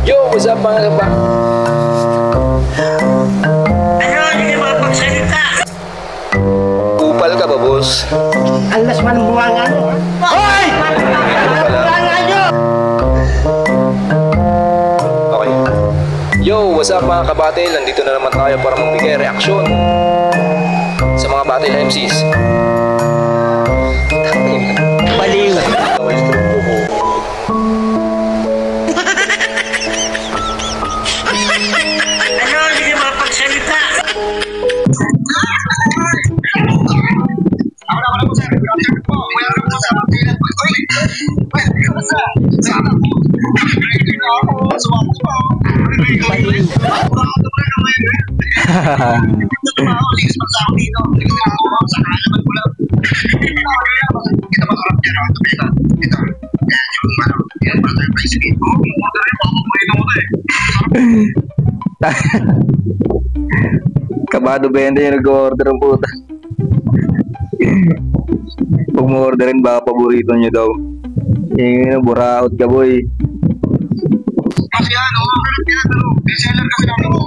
Yo, what's up mga kaba? Ano, hindi ka makapagsalita. Kupal ka ba, boss? Alas man ang buwangan mo. Hoy! Buwangan nyo! Okay. Yo, what's up mga kabatil? Nandito na naman tayo para magbigay reaksyon sa mga battle MCs. Baliw. Ano, hindi ka makapagsalita. Kabado ba yan din yung nag-order ng puta? Pag mo-orderin baka paborito nyo daw. Yung buraot ka boy. Kasi ano, reseller kasi ng laro mo.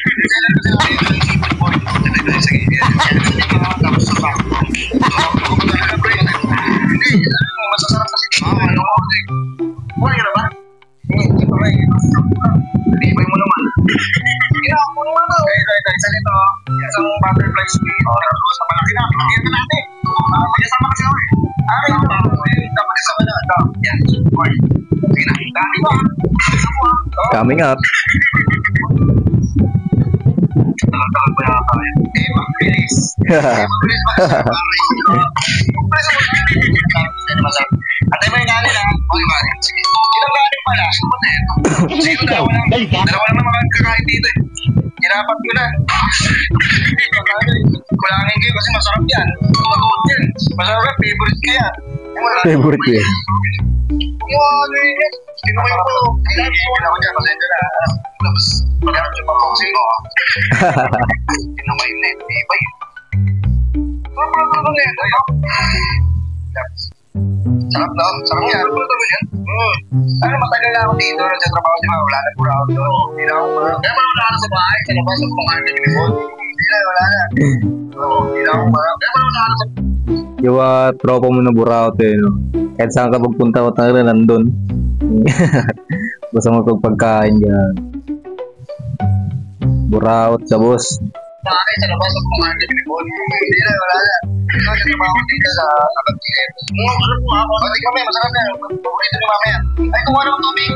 Reseller kasi ng laro mo. Tapos sa bako. Hindi, masasarap kasi. Ano ko? Wala ka na ba? Hindi pa rin. Hindi, ibay mo naman. Ginawa mo naman ako. Isa nito, isang butterfly sweet. Sa malaki na, pinakita natin. Magkasama kasi ako eh. Dapat kasama na. Ito, yan. Sige na, dami mo. Coming up. Tagal pa yata tayo. Eh, mag-release. Mag-release ba? Atay mo yung galing ha? Okay ba? Sige. Ilang galing pala? Sige, dalawa naman mga kakain dito eh. Hirapan ko na. Kulangin kayo kasi masarap yan. Masarap, favorite ko yan. Favorite ko yan. Ano yun? Kinuha ko. Kinuha ko dyan. Pasensya na. Tapos, magkakaroon siya pa-boxing mo. Kinuha yun eh. Iba yun. Ano na yun? Sarap na. Sarap yan. Ano, matagal na ako dito. Nagsatrabaho siya. Wala na pura ako doon. Hindi na ako marap. Kaya wala na sa bahay. Sa labas ako kumain ng limon. Hindi na, wala na. Hindi na ako marap. Kaya wala na sa Yung tropa mo na buraot eh, no? Kahit saan ka pagpunta ko talaga nandun. Basta magpagpagkain dyan. Buraot sa boss. bahay. Sa labas ako kumain ng limon. Hindi na, wala na. Nagsatrabaho dito sa Abagkilit. Masarap mo ako. Pati kami, masarap na. Paborito ni mamaya. Ay, kuha naman tubig.